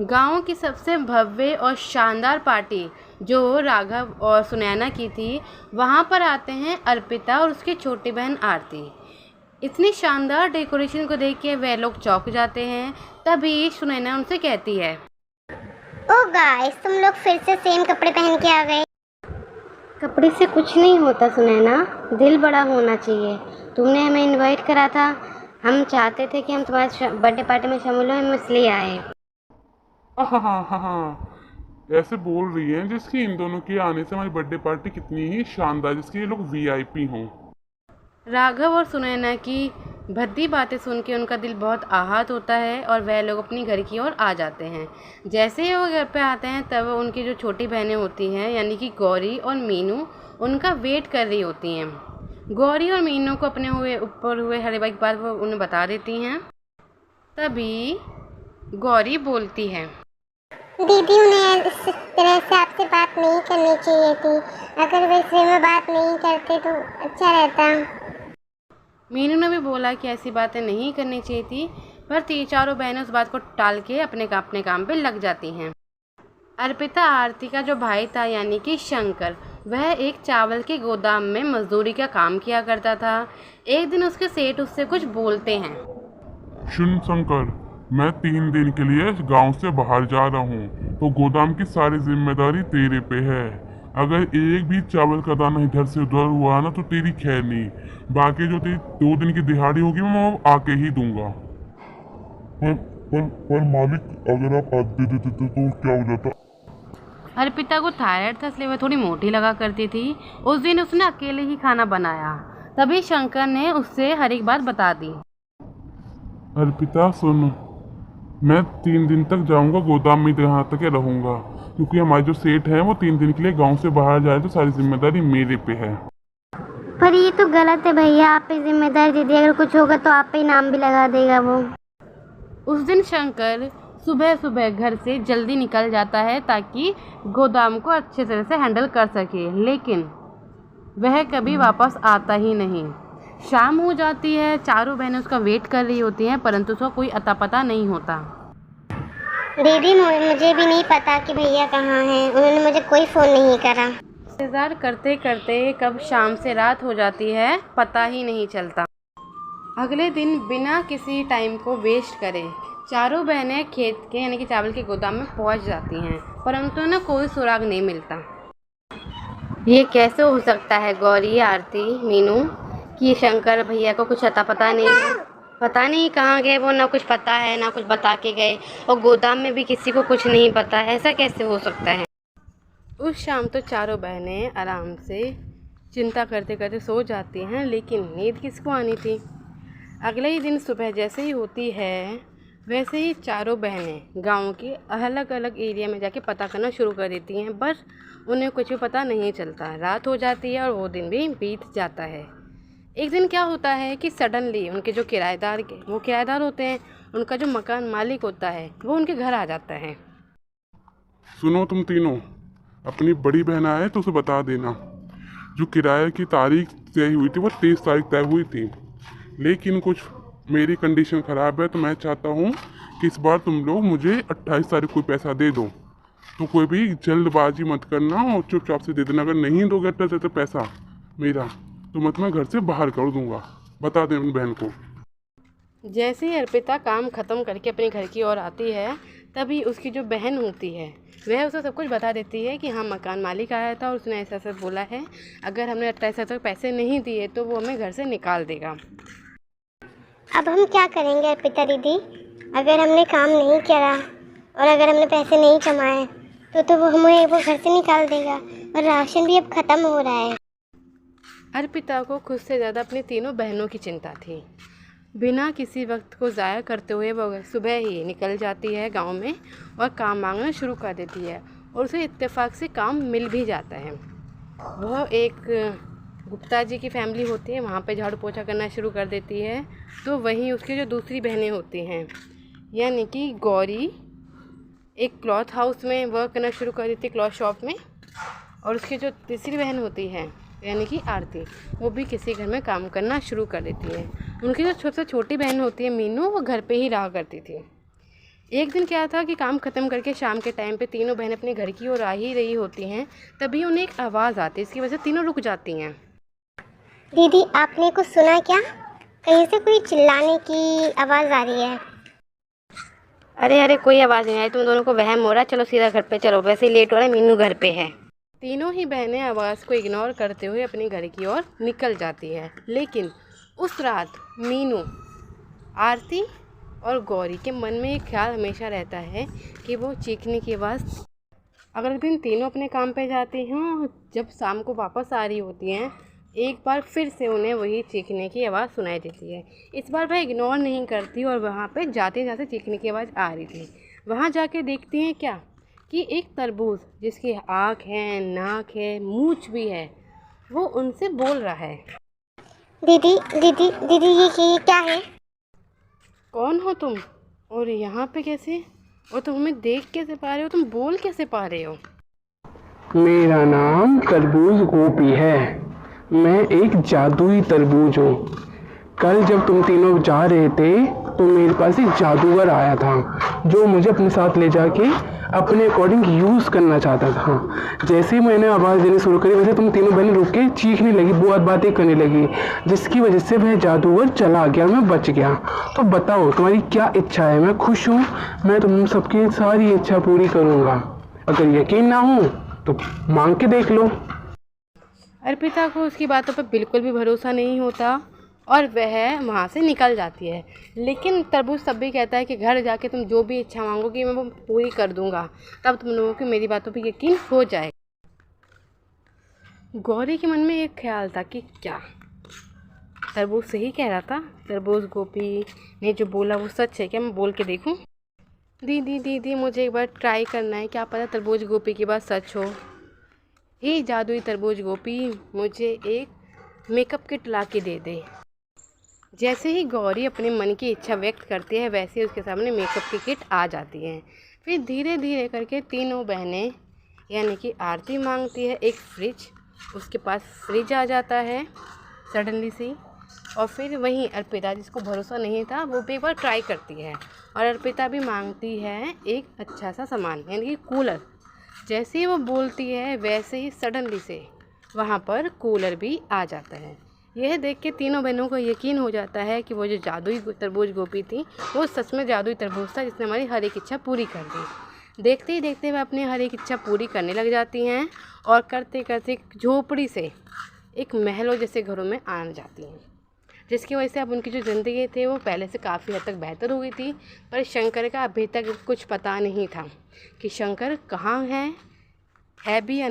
गांव की सबसे भव्य और शानदार पार्टी जो राघव और सुनैना की थी, वहां पर आते हैं अर्पिता और उसकी छोटी बहन आरती। इतनी शानदार डेकोरेशन को देख के वे लोग चौंक जाते हैं। तभी सुनैना उनसे कहती है, ओ गाइस, तुम लोग फिर से सेम कपड़े पहन के आ गए। कपड़े से कुछ नहीं होता सुनैना, दिल बड़ा होना चाहिए। तुमने हमें इनवाइट करा था, हम चाहते थे कि हम तुम्हारे बर्थडे पार्टी में शामिल हो, हम इसलिए आए। हाँ, ऐसे बोल रही हैं जिसकी इन दोनों के आने से हमारी बर्थडे पार्टी कितनी ही शानदार, जिसके ये लोग वीआईपी हों। राघव और सुनैना की भद्दी बातें सुन के उनका दिल बहुत आहत होता है और वह लोग अपनी घर की ओर आ जाते हैं। जैसे ही वो घर पे आते हैं तब उनकी जो छोटी बहनें होती हैं, यानी कि गौरी और मीनू, उनका वेट कर रही होती हैं। गौरी और मीनू को अपने ऊपर हुए हड़बड़ी की बात वो उन्हें बता देती हैं। तभी गौरी बोलती है, दीदी, उन्हें इस तरह से आपसे बात नहीं करनी चाहिए थी। अगर वे इस वे में बात नहीं करते तो अच्छा रहता। मीनू ने भी बोला कि ऐसी बातें नहीं करनी चाहिए थी, पर चारों बहनें उस बात को टाल के अपने काम पे लग जाती हैं। अर्पिता आरती का जो भाई था, यानी कि शंकर, वह एक चावल के गोदाम में मजदूरी का काम किया करता था। एक दिन उसके सेठ उससे कुछ बोलते हैं। सुन शंकर, मैं 3 दिन के लिए गांव से बाहर जा रहा हूँ, तो गोदाम की सारी जिम्मेदारी तेरे पे है। अगर एक भी चावल का दाना इधर से उधर हुआ ना तो तेरी खैर नहीं। बाकी जो तेरी 2 दिन की दिहाड़ी होगी मैं वो आके ही दूंगा। पर मालिक, अगर आप आज दे देते तो क्या हो जाता? अर्पिता को थायराइड था, इसलिए वह थोड़ी मोटी लगा करती थी। उस दिन उसने अकेले ही खाना बनाया। तभी शंकर ने उससे हर एक बात बता दी। अर्पिता सुन, मैं 3 दिन तक जाऊंगा गोदाम में, यहाँ तक रहूंगा, क्योंकि हमारे जो सेठ हैं वो 3 दिन के लिए गांव से बाहर जाए तो सारी जिम्मेदारी मेरे पे है। पर ये तो गलत है भैया, आप पे जिम्मेदारी दे दी, अगर कुछ होगा तो आप पे नाम भी लगा देगा वो। उस दिन शंकर सुबह सुबह घर से जल्दी निकल जाता है ताकि गोदाम को अच्छे तरह से हैंडल कर सके, लेकिन वह कभी वापस आता ही नहीं। शाम हो जाती है, चारों बहनें उसका वेट कर रही होती हैं, परंतु उसका कोई अता पता नहीं होता। दीदी, मुझे भी नहीं पता कि भैया कहाँ हैं, उन्होंने मुझे कोई फ़ोन नहीं करा। इंतज़ार करते करते कब शाम से रात हो जाती है, पता ही नहीं चलता। अगले दिन बिना किसी टाइम को वेस्ट करे चारों बहनें खेत के, यानी कि चावल के गोदाम में पहुंच जाती हैं, परंतु उन्हें कोई सुराग नहीं मिलता। ये कैसे हो सकता है गौरी, आरती, मीनू, कि शंकर भैया को कुछ अता पता नहीं है। पता नहीं कहाँ गए वो, ना कुछ पता है ना कुछ बता के गए, और गोदाम में भी किसी को कुछ नहीं पता है। ऐसा कैसे हो सकता है? उस शाम तो चारों बहनें आराम से चिंता करते करते सो जाती हैं, लेकिन नींद किसको आनी थी। अगले ही दिन सुबह जैसे ही होती है, वैसे ही चारों बहनें गांव के अलग अलग एरिया में जाके पता करना शुरू कर देती हैं, पर उन्हें कुछ भी पता नहीं चलता। रात हो जाती है और वो दिन भी बीत जाता है। एक दिन क्या होता है कि सडनली उनके जो किराएदार होते हैं, उनका जो मकान मालिक होता है, वो उनके घर आ जाता है। सुनो तुम तीनों, अपनी बड़ी बहन आए तो उसे बता देना, जो किराए की तारीख तय हुई थी वो 30 तारीख तय हुई थी, लेकिन कुछ मेरी कंडीशन ख़राब है, तो मैं चाहता हूँ कि इस बार तुम लोग मुझे 28 तारीख को पैसा दे दो। तो कोई भी जल्दबाजी मत करना और चुपचाप से दे देना। अगर नहीं दोगे 28 पैसा मेरा, तो मैं घर से बाहर कर दूंगा। बता दें अपनी बहन को। जैसे ही अर्पिता काम ख़त्म करके अपने घर की ओर आती है, तभी उसकी जो बहन होती है वह उसे सब कुछ बता देती है कि हाँ, मकान मालिक आया था और उसने ऐसा बोला है, अगर हमने 28 तक पैसे नहीं दिए तो वो हमें घर से निकाल देगा। अब हम क्या करेंगे अर्पिता दीदी? अगर हमने काम नहीं करा और अगर हमने पैसे नहीं कमाए तो वो हमें घर से निकाल देगा, और राशन भी अब ख़त्म हो रहा है। अर्पिता को खुद से ज़्यादा अपनी तीनों बहनों की चिंता थी। बिना किसी वक्त को ज़ाया करते हुए वो सुबह ही निकल जाती है गांव में और काम मांगना शुरू कर देती है, और उसे इत्तेफाक से काम मिल भी जाता है। वह एक गुप्ता जी की फैमिली होती है, वहाँ पे झाड़ू पोछा करना शुरू कर देती है। तो वहीं उसकी जो दूसरी बहनें होती हैं, यानी कि गौरी, एक क्लॉथ हाउस में वर्क करना शुरू कर देती है, क्लॉथ शॉप में, और उसकी जो तीसरी बहन होती है यानी कि आरती, वो भी किसी घर में काम करना शुरू कर देती है। उनकी जो सबसे छोटी बहन होती है मीनू, वो घर पे ही रहा करती थी। एक दिन क्या था कि काम ख़त्म करके शाम के टाइम पे तीनों बहनें अपने घर की ओर आ ही रही होती हैं, तभी उन्हें एक आवाज़ आती है। इसकी वजह से तीनों रुक जाती हैं। दीदी आपने कुछ सुना क्या? कहीं से कोई चिल्लाने की आवाज़ आ रही है। अरे अरे कोई आवाज़ नहीं आई, तुम दोनों को वहम हो रहा है, चलो सीधा घर पे चलो, वैसे ही लेट हो रहा है, मीनू घर पे है। तीनों ही बहनें आवाज़ को इग्नोर करते हुए अपने घर की ओर निकल जाती है। लेकिन उस रात मीनू, आरती और गौरी के मन में एक ख्याल हमेशा रहता है कि वो चीखने की आवाज़। अगले दिन तीनों अपने काम पे जाती हैं, जब शाम को वापस आ रही होती हैं, एक बार फिर से उन्हें वही चीखने की आवाज़ सुनाई देती है। इस बार वह इग्नोर नहीं करती और वहाँ पे जाते जाते चीखने की आवाज़ आ रही थी। वहाँ जाके देखती हैं क्या कि एक तरबूज जिसकी आँख है, नाक है, मूंछ भी है, वो उनसे बोल रहा है। दीदी दीदी दीदी ये क्या है? कौन हो तुम और यहाँ पे कैसे, और तुम हमें देख कैसे पा रहे हो, तुम बोल कैसे पा रहे हो? मेरा नाम तरबूज गोपी है। मैं एक जादुई तरबूज हूँ। कल जब तुम तीनों जा रहे थे तो मेरे पास एक जादूगर आया था जो मुझे अपने साथ ले जाके अपने अकॉर्डिंग यूज़ करना चाहता था। जैसे ही मैंने आवाज़ देनी शुरू करी वैसे तुम तीनों बहनें रुक के चीखने लगी, बहुत बातें करने लगी, जिसकी वजह से वह जादूगर चला गया, मैं बच गया। तो बताओ तुम्हारी क्या इच्छा है? मैं खुश हूँ, मैं तुम सबकी सारी इच्छा पूरी करूँगा। अगर यकीन ना हो तो मांग के देख लो। अर्पिता को उसकी बातों पर बिल्कुल भी भरोसा नहीं होता और वह वहाँ से निकल जाती है। लेकिन तरबूज तब भी कहता है कि घर जाके तुम जो भी इच्छा मांगोगी मैं वो पूरी कर दूंगा, तब तुम लोगों को मेरी बातों पे यकीन हो जाए। गौरी के मन में एक ख्याल था कि क्या तरबूज सही कह रहा था, तरबूज गोपी ने जो बोला वो सच है क्या, मैं बोल के देखूं। दीदी दीदी मुझे एक बार ट्राई करना है, क्या पता तरबूज गोपी की बात सच हो। हे जादुई तरबूज गोपी, मुझे एक मेकअप किट ला के दे दे। जैसे ही गौरी अपने मन की इच्छा व्यक्त करती है वैसे ही उसके सामने मेकअप की किट आ जाती है। फिर धीरे धीरे करके तीनों बहनें यानी कि आरती मांगती है एक फ्रिज, उसके पास फ्रिज आ जाता है सडनली से। और फिर वहीं अर्पिता, जिसको भरोसा नहीं था, वो भी एक बार ट्राई करती है और अर्पिता भी मांगती है एक अच्छा सा सामान यानी कि कूलर। जैसे ही वो बोलती है वैसे ही सडनली से वहाँ पर कूलर भी आ जाता है। यह देख के तीनों बहनों को यकीन हो जाता है कि वो जो जादुई तरबूज गोपी थी वो सच में जादुई तरबूज था जिसने हमारी हर एक इच्छा पूरी कर दी। देखते ही देखते वह अपनी हर एक इच्छा पूरी करने लग जाती हैं और करते करते झोपड़ी से एक महलों जैसे घरों में आ जाती हैं, जिसकी वजह से अब उनकी जो ज़िंदगी थी वो पहले से काफ़ी हद तक बेहतर हो गई थी। पर शंकर का अभी तक कुछ पता नहीं था कि शंकर कहाँ है भी या